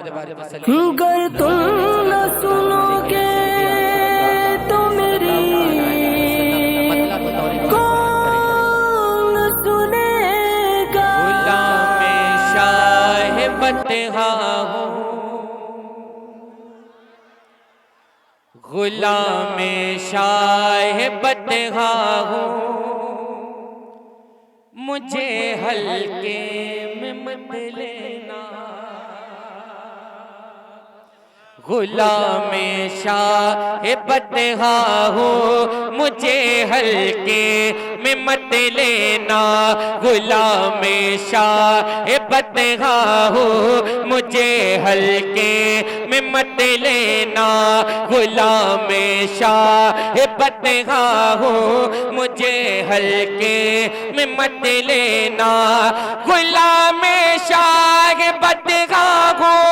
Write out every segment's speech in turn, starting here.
गर तुम न सुनोगे तो मेरी कौन सुनेगा। गुलाम शाह बतहा हूँ, गुलाम शाह बतहा हूँ, मुझे हल्के में मत लेना। गुलाम शाह बतहा हूँ, मुझे हल्के में मत लेना। गुलाम शाह बतहा हूँ, मुझे हल्के में मत लेना। गुलाम शाह बतहा हूँ, मुझे हल्के में मत लेना। गुलाम शाह बतहा हूँ,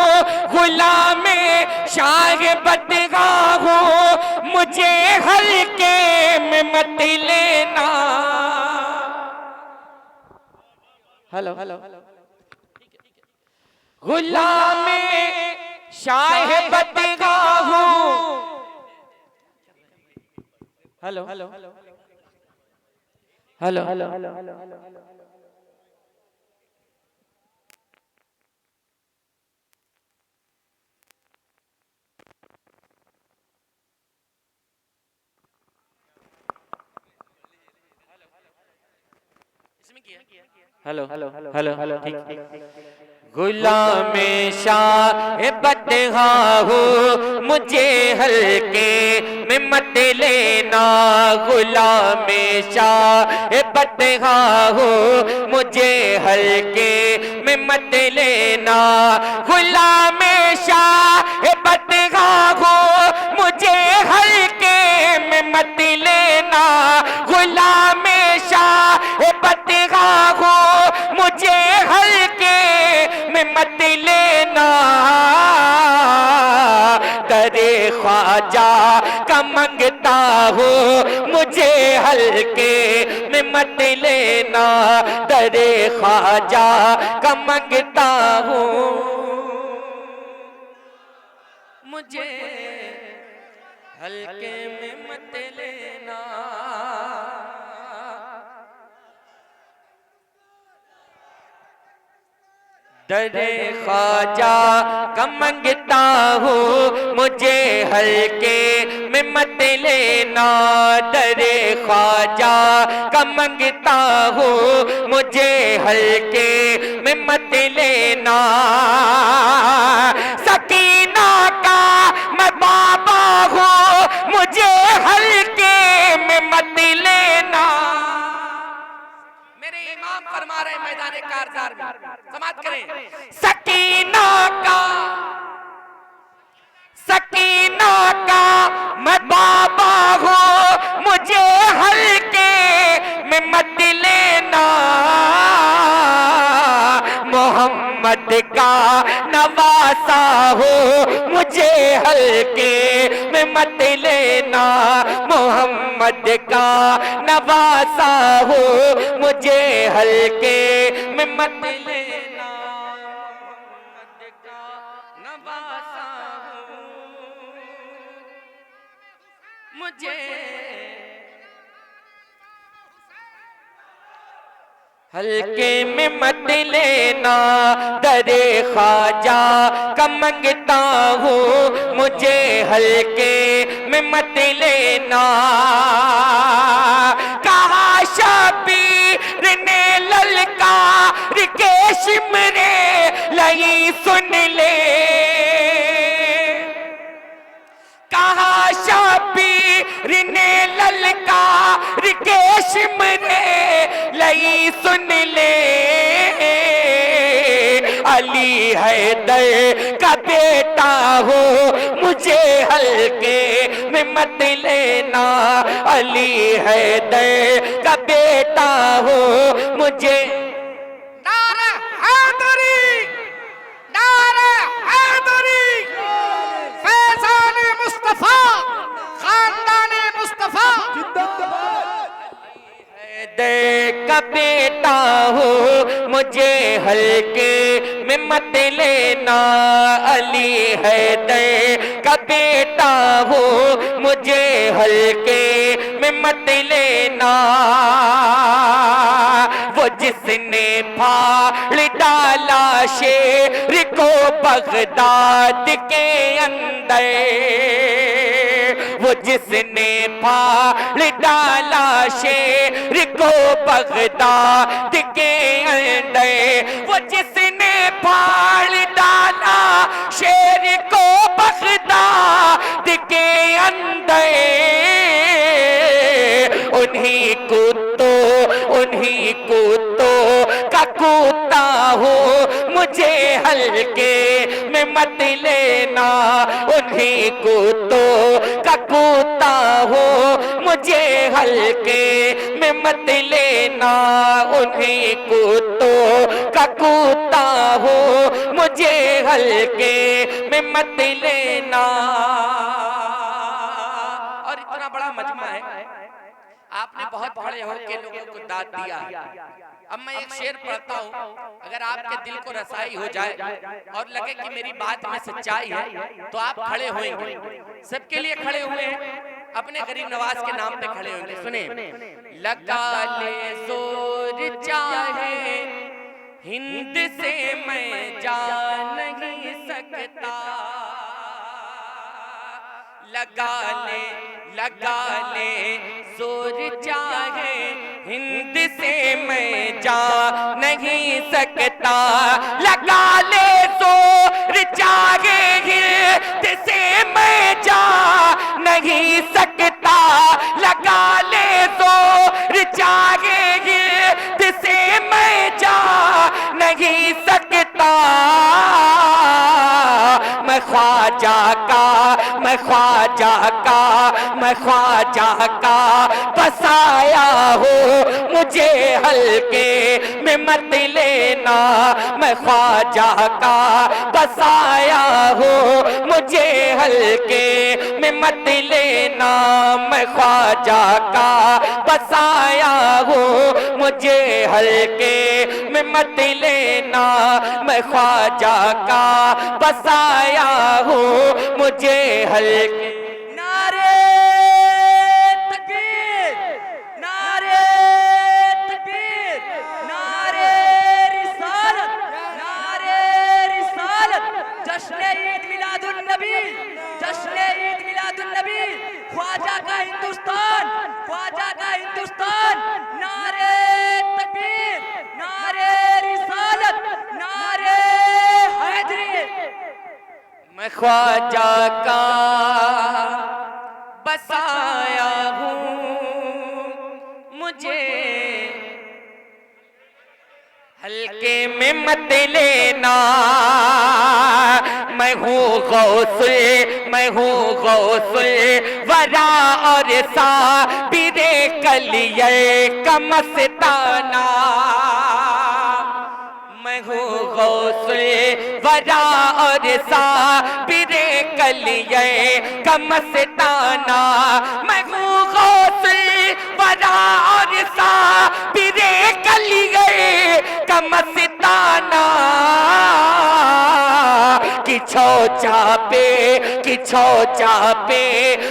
गुलाम शाह बतहा हूँ, मुझे हल्के में मत लेना। हेलो हेलो, गुलाम शाह बतहा हूँ। Hello hello hello hello, hello hello hello hello, Ghulam Shah बतहा हूँ, मुझे हल्के में मत लेना। गुलाम शाह बतहा हूँ, मुझे हल्के में मत लेना। गुलाम शाह बतहा हूँ, मुझे हल्के में मत लेना। गुलाम शाह बतहा हूँ, मुझे हल्के में मत लेना। दरे ख्वाजा का मंगता हूँ, मुझे हल्के में मत लेना। दरे ख्वाजा का मंगता हूँ, मुझे हल्के में मत लेना। दरे ख्वाजा का मंगता हूँ, मुझे हल्के में मत लेना। दरे ख्वाजा का मंगता हूँ, मुझे हल्के में मत लेना। सकीना का मैं बाबा हूँ, मुझे हल्के में मत लेना। मेरे इमाम फरमा रहे मैदान कारजार में, समाप्त करें। सकीना का, सकीना का मैं बाबा हूँ, मुझे हल्के में मत लेना। मोहम्मद का नवासा हूँ, मुझे हल्के में मत लेना। मोहम्मद का नवासा हूँ, मुझे हल्के में मत लेना। मोहम्मद का नवासा हूँ, मुझे हल्के में मत लेना। दरे ख्वाजा का मंगता हूँ, मुझे हल्के में मत लेना। कहा शबीर ने ललकार के शिमरे लई सुन ले। कहा शबीर ने ललकार के शिमरे लई सुन ले। अली हैदर का बेटा हो, मुझे हल्के में मत लेना। अली हैदर का बेटा हो, मुझे नारे हैदरी, नारे हैदरी, फैजान मुस्तफा, खानदान मुस्तफा का बेटा हो, मुझे हल्के में मत लेना। लेना, अली हैदर का बेटा हो, मुझे हल्के में मत लेना। वो जिसने फाड़ डाला शेर को बगदाद के अंदर, वो जिसने फाड़ डाला शेर को बगदाद के अंदर, वो जिसने फाड़ डाला शेर को बगदाद के अंदर, उन्हीं कुत्तों का कुत्ता हो, मुझे हल्के में मत लेना। उन्हीं कुत्तों का कुत्ता हो, मुझे हल्के में मत लेना। उन्हीं कुत्तों का कुत्ता हो, मुझे हल्के में मत लेना। और इतना बड़ा मजमा है, आपने बहुत खड़े होकर लोगों को दाद दिया। अब मैं एक शेर पढ़ता हूँ, अगर आपके दिल को रसाई हो जाए और लगे कि मेरी बात में सच्चाई है तो आप खड़े होंगे। सबके लिए खड़े हुए हैं, अपने गरीब नवाज के नाम पे खड़े होंगे। सुने, लगा ले जोर चाहे हिंद से मैं जा नहीं सकता, लगा ले जोर चाहे हिंद से मैं जा नहीं सकता, लगा ले जोर चाहे हिंद से मैं जा नहीं सकता, लगा ले जोर चाहे हिंद से मैं जा नहीं सकता। मैं ख्वाजा का बसाया हो, मुझे हल्के में मत लेना। मैं ख्वाजा का बसाया हो, मुझे हल्के में मत लेना। मैं ख्वाजा का बसाया हो, मुझे हल्के में मत लेना। मैं ख्वाजा का बसाया हो, मुझे हल्के। नारे तकबीर, नारे तकबीर, नारे रिसालत, नारे रिसालत। जश्न ईद मिलादुन नबी, जश्न ईद मिलादुन नबी। ख्वाजा का हिंदुस्तान, ख्वाजा का हिंदुस्तान। नारे तकबीर, नारे रिसालत, नारे हैदरी। मैं ख्वाजा का बसाया हूँ, मुझे हल्के में मत लेना। मैं हूँ गौसुल वरा और साबिरे कलिये का मस्ताना। मैं हूँ गौसुल वरा और साबिरे कलिये का मस्ताना। मैं हूँ गौसुल वरा और साबिरे कलिये का मस्ताना। किछो चापे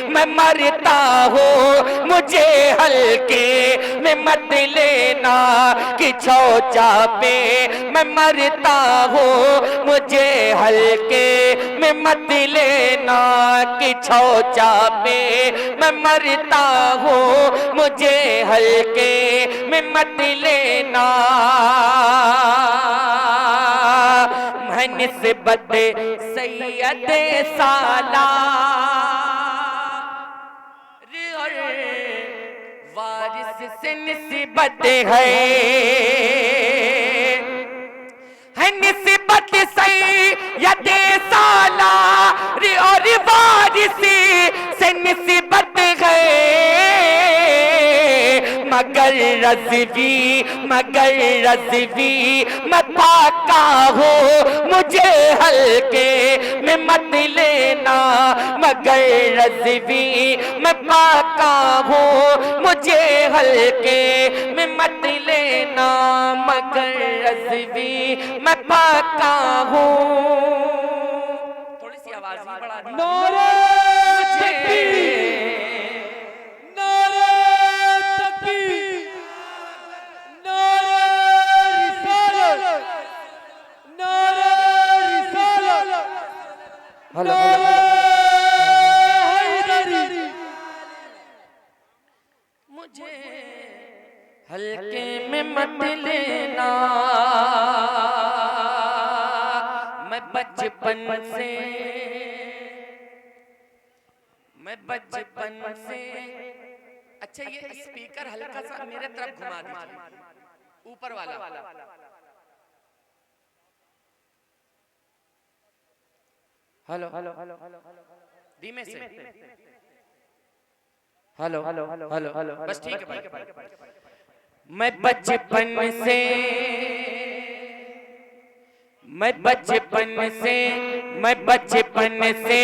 मैं मरता हूँ, मुझे हल्के में मत लेना। किछो चापे मैं मरता हूँ, मुझे हल्के में मत लेना। किछो चापे मैं मरता हूँ, मुझे हल्के में मत लेना। निस्बत सैयद साला और वारिस से निस्बत है निस्बत सैयद साला और वारिस से निस्बत है। मगर रज़वी मैं पाका हूँ, मुझे हल्के में मत लेना। मगर रज़वी मैं पाका हूँ, मुझे हल्के में मत लेना। लेना मगर रज़वी मैं पक्का हूँ। थोड़ी सी आवाज ही बढ़ा दी। नारे तकबीर, नारे तकबीर, नारे रिसालत, नारे रिसालत, नारे हैदरी। मुझे हल्के में मत लेना, मैं बचपन से अच्छा ये स्पीकर हल्का सा मेरे तरफ घुमा दीजिए, ऊपर वाला। हेलो धीमे से, हेलो बस ठीक है भाई। मैं बचपन से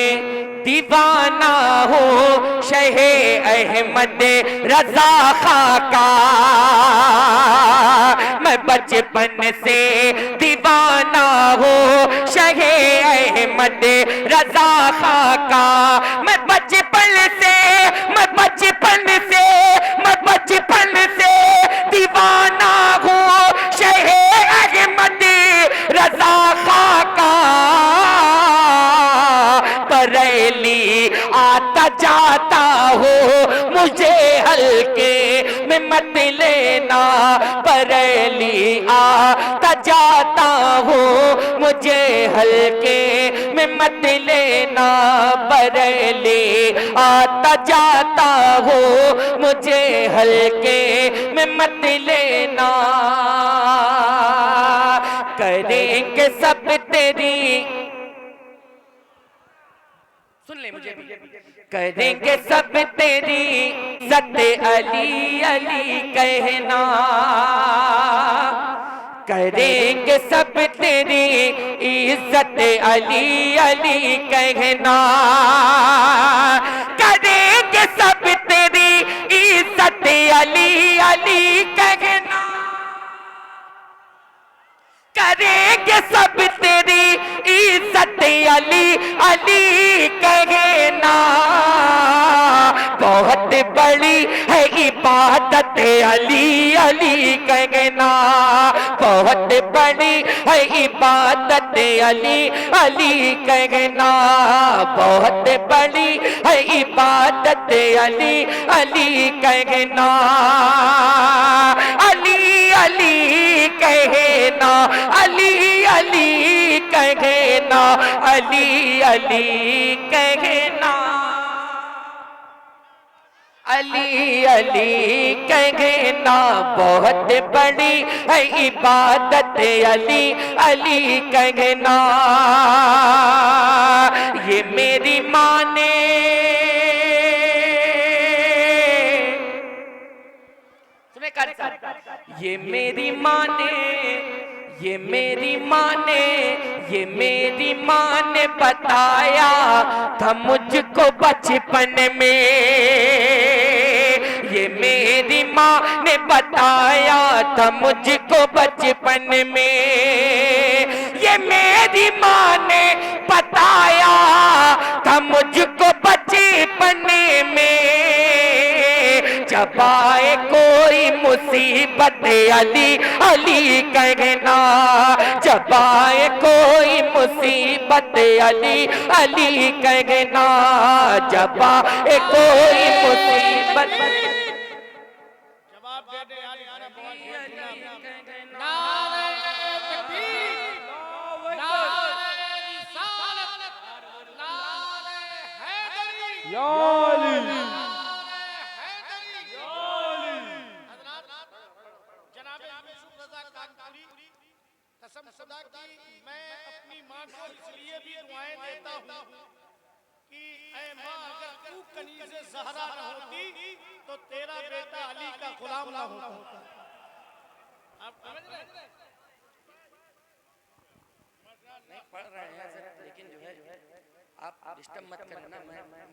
दीवाना हूँ शहे अहमद रजा खाका। मैं बचपन से दीवाना हूँ शहे अहमद रजा खाका। मैं बचपन से दीवाना हूँ शहे अहमद रजा खाका। बरेली आता जाता हो मुझे हल्के में मत लेना। बरेली आता जाता हो मुझे हल्के में मत लेना। बरेली आता जाता हो मुझे हल्के में मत लेना। करेंगे सब तेरी, सुन ले मुझे भी। करेंगे सब तेरी सत्य अली अली कहना। करेंगे सब तेरी इज्जत अली अली कहना। करेंगे सब तेरी इज्जत अली अली कहना। करेंगे सब तेरी इज्जत अली अली कहना। बहुत बड़ी है इबादत अली अली कहना। बहुत बड़ी है इबादत अली अली कहना। बहुत बड़ी है इबादत अली अली कहना। अली अली कहना, अली अली कहना, अली अली कहना। अली अली कहना बहुत बड़ी है इबादत अली अली कहना। ये मेरी माँ ने ये मेरी माँ ने ये मेरी माँ ने बताया था मुझको बचपन में। ये मेरी माँ ने बताया था मुझको बचपन में। ये मेरी माँ ने बताया था मुझको बचपन में। जब आए कोई मुसीबत अली अली कहना। जब आए कोई मुसीबत अली अली कहना। जब आए कोई मुसीबत जवाब दे दे अली कसम खुदा की मैं अपनी माँ को इसलिए भी दुआएं देता हूँ कि ऐ माँ अगर तू कनीज़े ज़हरा न होती तो तेरा बेटा अली का गुलाम ना होता। आप समझ रहे हैं? नहीं पढ़ रहे हैं सर, लेकिन जो है आप डिस्टर्ब मत करना।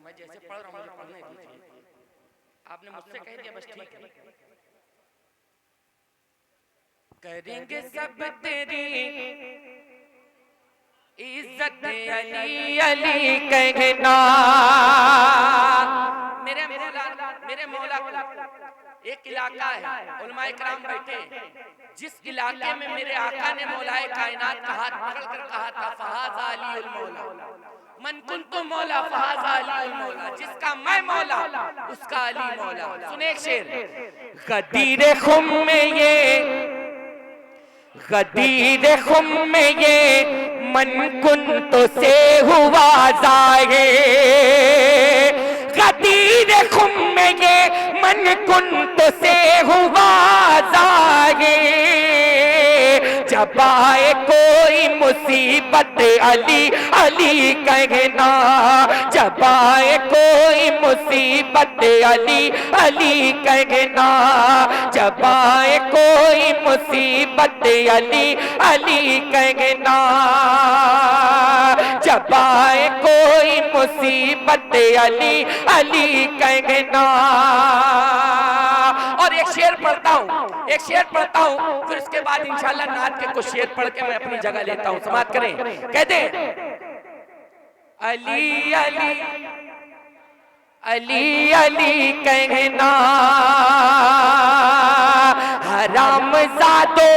मैं जैसे पढ़ रहा हूँ मुझे पढ़ने दीजिए। आपने मुझसे कह दिया बस ठीक है। करेंगे सब तेरी इज्जत अली अली कहना। मेरे मौला एक इलाका है, उलमाए किराम बैठे, जिस इलाके में मेरे आका ने मौलाए कायनात का हाथ पकड़कर कहा था फहाज़ा अलीउल मौला, मन कुन्तु मौला फहाज़ा अलीउल मौला, जिसका मैं मौला उसका अली मौला। सुने एक शेर, गदीर खुम में ये, गदीर खुम में ये मन कुन्तु से हुआ ज़ाहिर, गदीर खुम में ये मन कुन्तु से हुआ ज़ाहिर। जब आए कोई मुसीबत अली अली कहना, जब आए कोई मुसीबत अली अली कहना, जब आए कोई मुसीबत अली अली कहना, जब आए कोई मुसीबत अली अली कहना। और एक शेर पढ़ता हूँ, एक शेर पढ़ता हूँ, फिर उसके बाद इंशाल्लाह नात के कुछ शेर पढ़ के मैं अपनी जगह लेता हूँ। समाप्त करें। कहते अली अली अली अली कहना हराम जादो,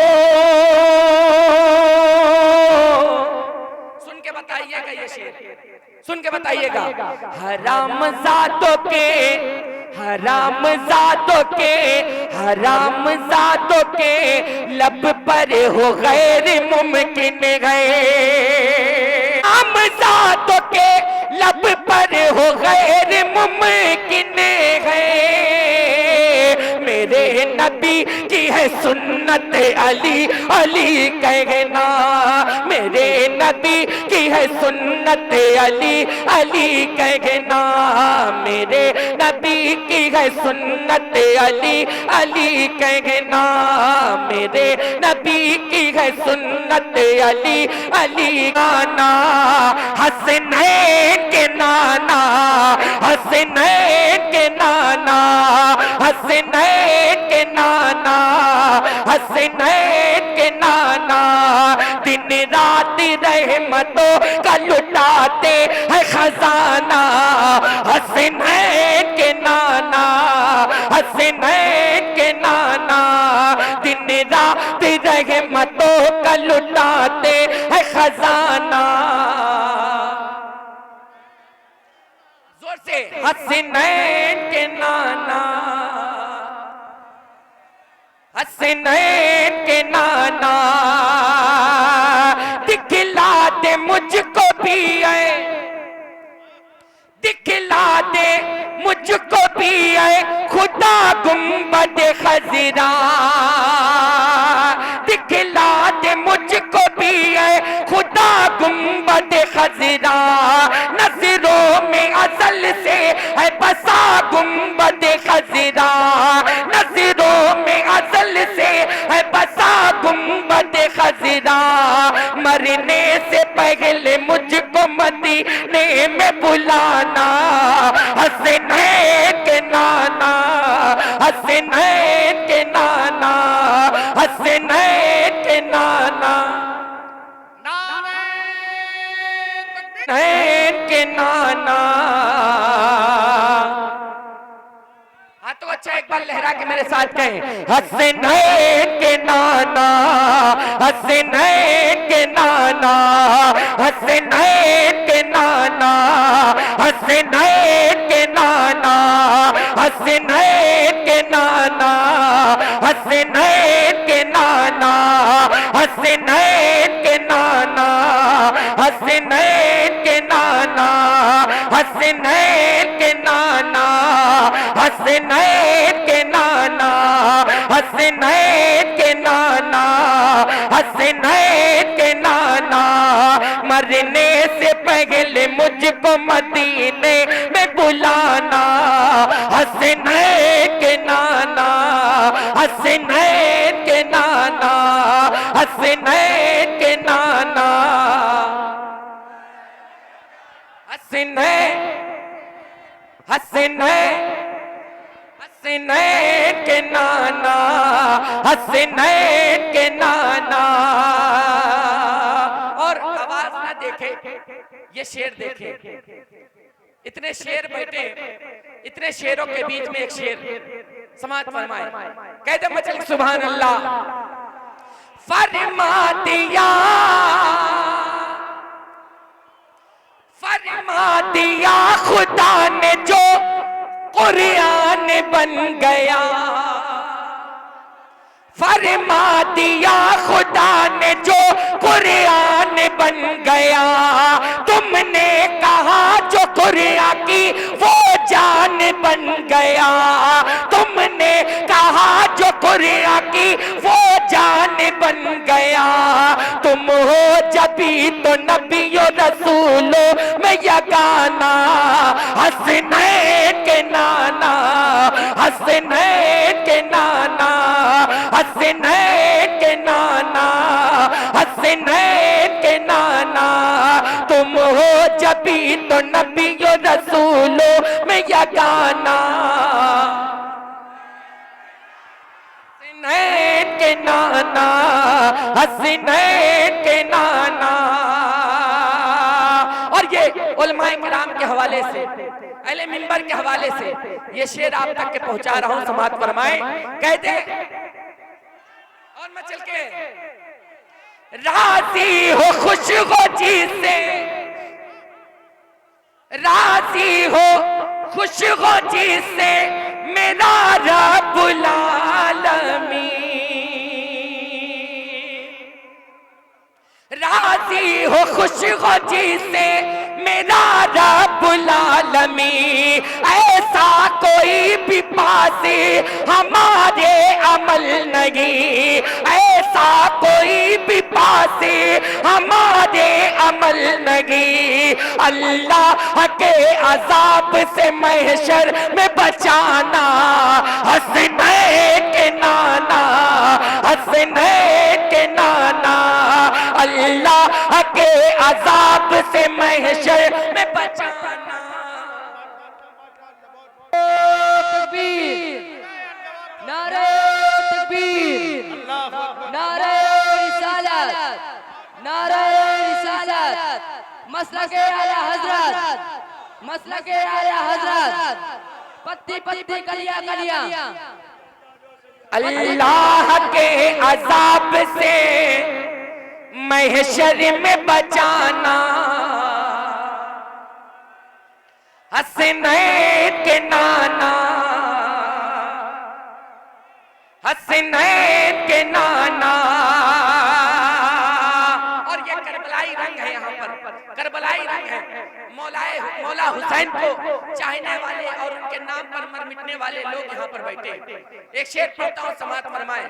सुन के बताइएगा ये शेर, सुन के बताइएगा। हराम जादों के, हराम जादों के, हराम जादों के लब पर हो गैर मुमकिन गए, हराम जादों के लब पर हो गैर मुमकिन गए। मेरे नबी की है सुन्नत अली अली कहना, मेरे नबी की है सुन्नत अली अली कहना, मेरे नबी की है सुन्नत अली अली कहना, मेरे नबी की है सुन्नत अली अली। नाना हसनैन के नाना, हसनैन के नाना, हसनैन के नाना, हसनैन के नाना, दिन रात रहमतों का लुटाते हैं खजाना। हसनैन के नाना, हसनैन के नाना, दिन रात रहमतों का लुटाते हैं खजाना। जोर से, हसनैन के नाना, हसनैन के नाना, दिखला दे मुझको भी है, दिखला दे मुझको भी है खुदा गुंबद खजरा, दिखला दे मुझको भी है खुदा गुंबद खजरा। नजरों में असल से है बसा गुंबद खजरा, नजरों में असल से है बसा गुंबद खजरा। मरने से पहले मुझको मदीने में बुलाना। हसनैन के नाना, हसनैन के नाना, हसनैन के नाना, हसनैन के नाना। हाँ तो अच्छा एक बार लहरा के मेरे साथ कहें, हसनैन के नाना, हसनैन के नाना, हसनैन के नाना, हसनैन के नाना, हसनैन के नाना, हसनैन के नाना, हसनैन के नाना, हसनैन के नाना, हसनैन के नाना, हसनैन के नाना, हसनैन के नाना, हसनैन के नाना। मरने से पहले मुझको मदीने में बुलाना। हसनैन के नाना, हसनैन के नाना, हसनैन के नाना, हसनैन, हसनैन, हसनैन के नाना, हसनैन के नाना। और आवाज ना देखे, ये शेर देखे, इतने शेर बैठे, इतने शेरों के बीच में एक शेर समाज फरमाए, कहते मचल सुभान अल्लाह। फरमा दिया, फरमा दिया खुदा ने जो कुरान बन गया, फरमा दिया खुदा ने जो कुरान बन गया। तुमने कहा जो कुरान की वो जान बन गया, तुमने कहा जो कुरान की वो जान बन गया। तुम हो जबी तो नबियो रसूलो में यगाना, हसनैन के नाना, हसनैन के नाना, हसनैन के नाना, हसनैन के नाना। तुम हो जबी तो नबियो रसूलो में यगाना, हसनैन के नाना, हसनैन के नाना। और ये उलमाए किराम के हवाले से, अहले मिंबर के हवाले से ये शेर आप तक के पहुंचा रहा हूं, समात फरमाए। कहते और मैं चल के, राजी हो खुश हो जी से, राजी हो खुश हो जी से मेरा रब्बुल आलमीन, राजी हो खुश हो जी से मेरा रब्बुल आलमीन। ऐसा कोई भी पासे हमारे अमल नहीं, ऐसा कोई भी पासे हमारे अमल नहीं। अल्लाह के अजाब से महशर में बचाना, हसनैन के नाना, हसनैन के नाना। अल्लाह के अजाब से महशर में बचाना। तकबीर, नारे तकबीर, नारे रिसालत, नारे रिसालत, मसलके आला हजरत, मसलके आला हजरत, पत्ती पत्ती कलिया कलिया। अल्लाह के अजाब से महशर में बचाना, हसनैन के नाना, हसनैन के नाना। और ये करबलाई रंग है, यहाँ पर करबलाई रंग है। मौला हुसैन को चाहने वाले और उनके नाम पर मर मिटने वाले लोग यहाँ पर बैठे। एक शेर पढ़ता हूँ, समात फरमाए।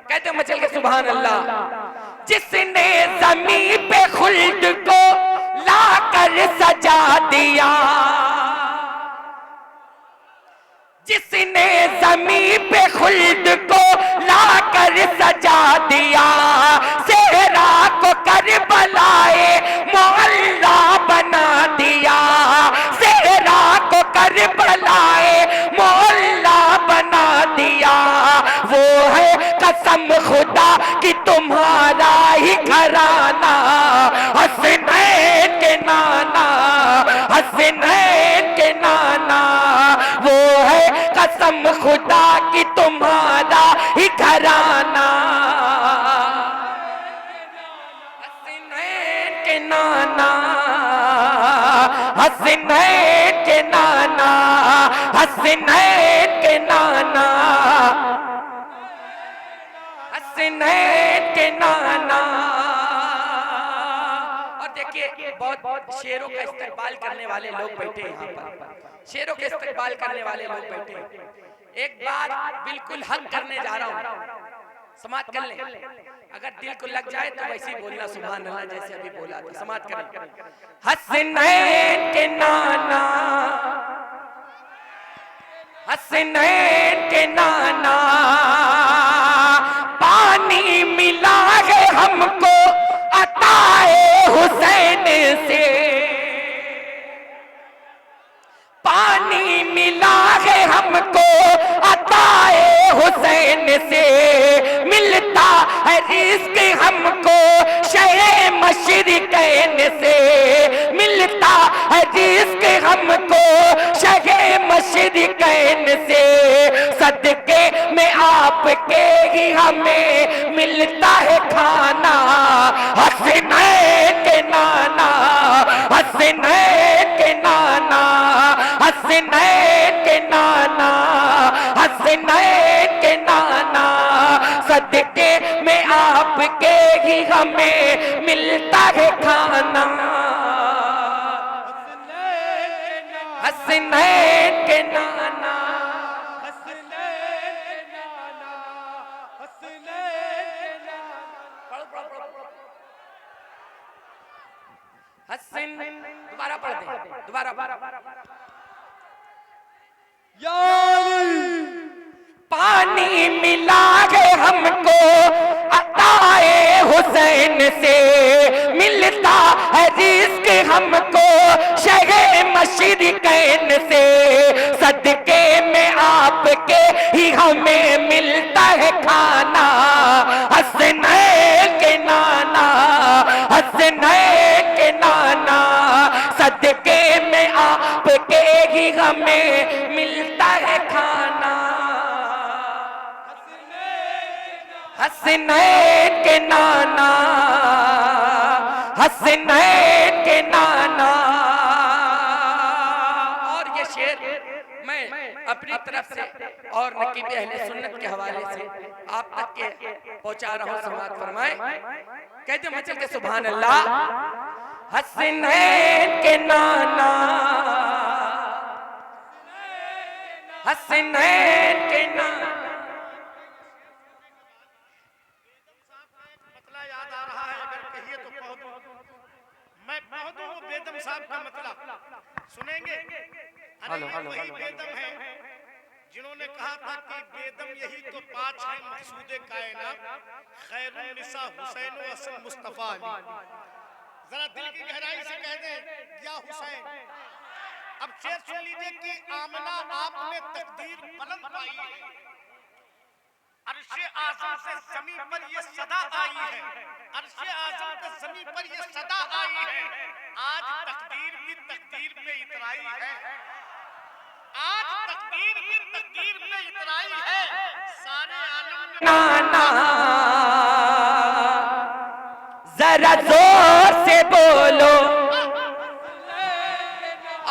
कहते मचल के सुभान अल्लाह। जिसने ज़मीन पे खुल्द को लाकर सजा दिया, जिसने ज़मीन पे खुल्द को लाकर सजा दिया, सेहरा को करबलाए मोहल्ला बना दिया, सेहरा को करबलाए मोहल्ला बना दिया। वो है कसम खुदा कि तुम्हारा ही घराना, हसनैन के नाना, हसनैन के नाना। वो है कसम खुदा कि तुम्हारा ही घराना, हसनैन के नाना, हसनैन के नाना, हसनैन के नाना, हसनैन के नाना। और देखिए बहुत शेरों का इस्तेमाल करने वाले लोग बैठे हैं यहाँ पर, शेरों के इस्तेमाल करने वाले लोग बैठे। एक बात बिल्कुल हक करने जा रहा हूँ, समाप्त कर लें। अगर दिल को लग जाए तो वैसे ही बोलना सुभान अल्लाह, जैसे अभी बोला था। समाप्त करें। हसनैन के नाना, हसनैन के नाना। पानी मिला है हमको अताए हुसैन से, पानी मिला है हमको रिज़्क़ हमको शहे मशरिक़ैन से मिलता है, रिज़्क़ हमको शहे मशरिक़ैन से, सदके में आपके ही हमें मिलता है खाना। हसनैन के नाना, हसनैन के नाना, हसनैन के नाना, हसनैन के नाना, सदके में आपके ही हमें मिलता है खाना। हसनैन के नाना, हसन दोबारा पढ़ दे, दोबारा पानी मिला है हमको अताए हुसैन से, मिलता है रिज़्क़ हमको शहे मशरिक़ैन से, सदके में आपके ही हमें मिलता है खाना। हसनैन के नाना, हसनैन के नाना, सदके में आपके ही हमें मिलता है खाना। हसनैन के नाना, हसनैन के नाना। और ये शेर मैं अपनी तरफ से और नकीब अहले सुन्नत के हवाले से आप तक के पहुंचा रहा हूं, समाअत फरमाए। कहते मचल के सुभान अल्लाह। हसनैन के नाना, हसनैन के नाना। मतला याद आ रहा है, अगर कहिए तो कह दूं। मैं कह दूं वो बेदम साहब का मतला सुनेंगे। अरे वही बेदम है जिन्होंने कहा था कि बेदम यही तो पांच है मकसूदे कायनात, खैरुन निसा हुसैन व हसन मुस्तफा अली। जरा दिल की गहराई से कह दें या हुसैन। अब शेर सुन लीजिए कि आमना आपने तकदीर बुलंद पाई है, अर्शे आज़म से ज़मीन पर ये सदा आई है, अर्शे आज़म पे ज़मीन पर ये सदा आई है। आज तकदीर भी तकदीर पे इतराई है, आज तकदीर भी तकदीर पे इतराई है। सारे आलम नाना जरा जोर से बोलो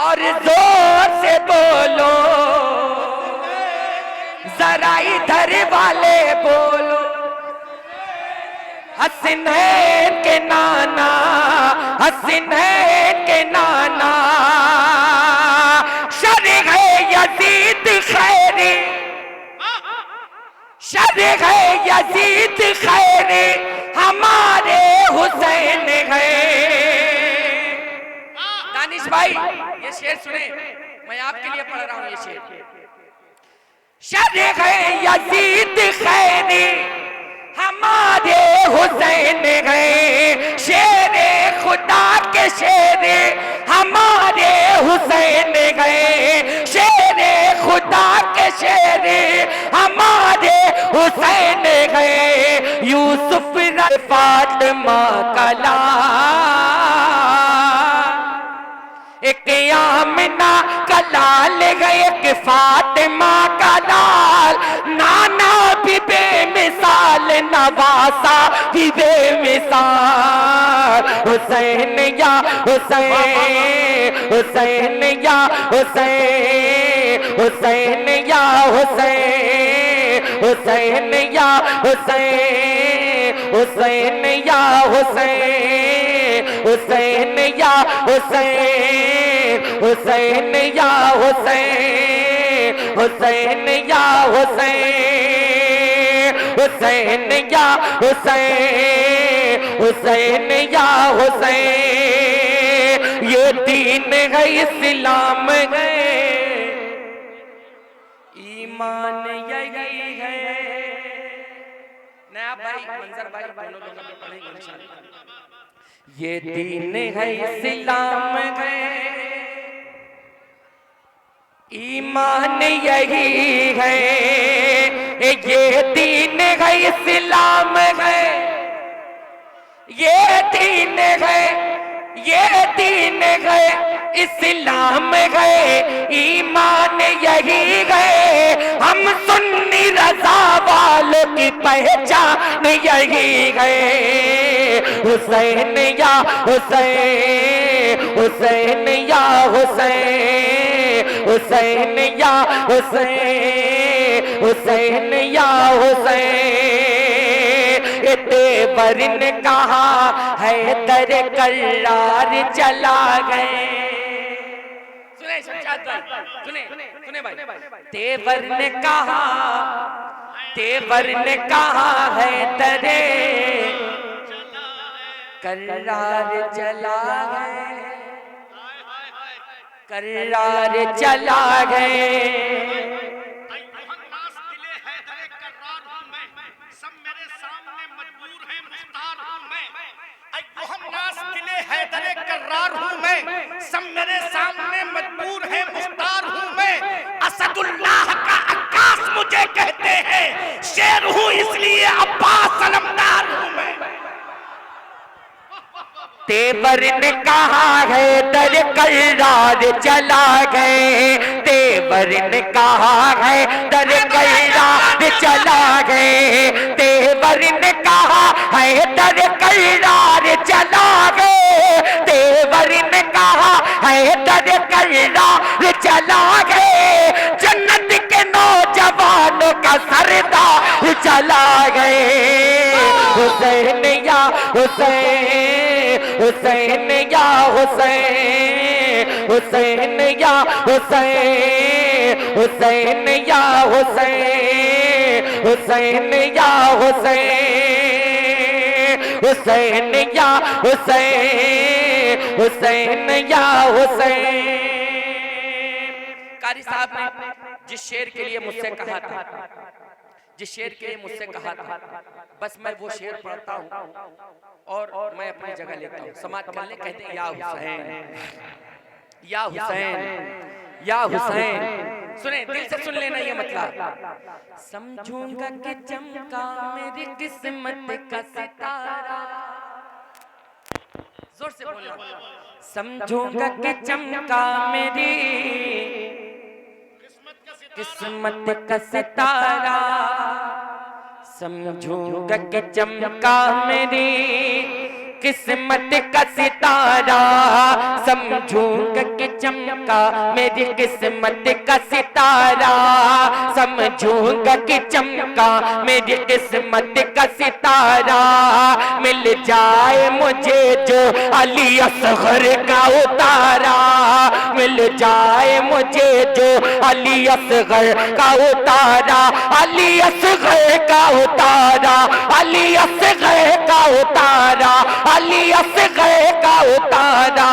और जोर से बोलो, जरा इधर वाले बोलो। हसनैन के नाना, हसनैन के नाना, शरीक है यजीद खैरी, शरीक है यजीद खैरी, हमारे हुसैन है। दानिश भाई ये शेर सुने, मैं आपके लिए पढ़ रहा हूं ये शेर। शरीक है यजीद खैरी, हमारे हुसैन है। शेरे खुदा के शेरे हमारे हुसैन है, शेरे खुदा के शेरे हमारे हुसैन है। यूसुफ फातिमा का एक आमिना का लाल गए, एक फातिमा का लाल, नाना भी बेमिसाल, नवासा भी बेमिसाल। हुसैन या हुसैन, हुसैन या हुसैन, हुसैन या हुसैन, हुसैन या हुसैन, हुसैन या हुसैन, हुसैन या हुसैन, हुसैन या हुसैन, हुसैन या हुसैन, हुसैन या हुसैन, हुसैन या हुसैन। ये दीन है इस्लाम है, ईमान यही है। नया भाई मंजर भाई दोनों लोगों को पढ़ेंगे इंशाअल्लाह। ये दीन है इस्लाम है, ईमान यही है। ये दीन है इस्लाम है, ये दीन है, ये दीन है, इस्लाम है, ईमान यही है, हम सुन्नी रज़ा वालों की पहचान यही है। हुसैन या हुसैन, हुसैन या हुसैन, हुसैन या हुसैन, हुसैन या हुसैन। तेवर ने कहा है दर करार चला गए। सुने शमशाद भाई, सुने भाई। तेवर ने कहा, तेवर ने कहा है दरे करार चला गए, करार चला गए। करार हूं मैं, सब मेरे सामने मजबूर है, मुख्तार हूं मैं। असदुल्लाह का अक्कास मुझे कहते हैं, शेर हूं इसलिए अब्बास अलमदार हूं मैं। तेवर ने कहा है दर करार चला गए, तेवर ने कहा है दर करार चला गए, तेवर ने कहा है दर करार चला गए, तेवर ने कहा है दर करार चला गए। जन्नत के नौजवानों का सरदार चला गए। हुसैन या हुसैन, हुसैन या हुसैन, हुसैन या हुसैन, हुसैन या हुसैन, हुसैन या हुसैन, हुसैन या हुसैन, हुसैन या हुसैन। कारी साहब ने जिस शेर के लिए मुझसे कहा था, जिस शेर के लिए मुझसे कहा था, बस मैं वो शेर पढ़ता हूँ और मैं अपनी जगह लेता हूँ। समाज कर ले, कहते हैं या हुसैन, या हुसैन, या हुसैन। सुने, दिल से सुन लेना ये मतलब। समझूंगा कि चमका मेरी किस्मत का सितारा, जोर से बोलना। समझूंगा कि चमका मेरी किस्मत का सितारा, समझूंगा कि चमका मेरी किस्मत का सितारा, समझूंगा कि चमका मेरी किस्मत का सितारा, समझूंगा कि चमका मेरी किस्मत का सितारा। मिल जाए मुझे जो अली असगर का उतारा, मिल जाए मुझे जो अली असगर का उतारा, अली असगर का उतारा, अली असगर का उतारा, अली असगर का उतारा।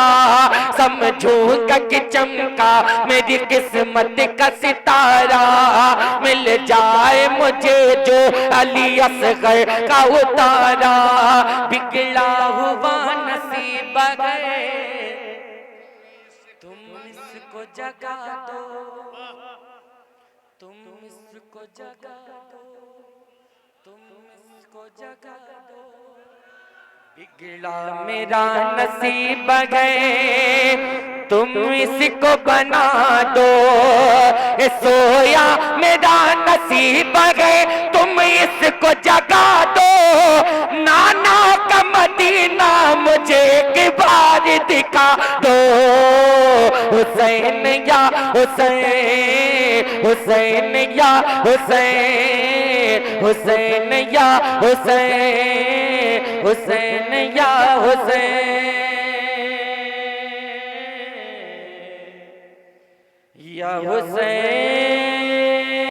समझूंगा कि चमका मेरी किस्मत का सितारा, मिल जाए मुझे जो अली असगर का उतारा। बिगड़ा हुआ नसीब है, तुम इसको जगा दो, तुम इसको जगा दो, तुम इसको जगा दो। बिगड़ा मेरा नसीब है, तुम इसको बना दो। ए सोया मेरा नसीब है, तुम इसको जगा दो। नाना का मदीना मुझे एक बार दिखा दो। हुसैन या हुसैन, हुसैन या हुसैन, हुसैन या हुसैन, हुसैन या हुसैन, या हुसैन।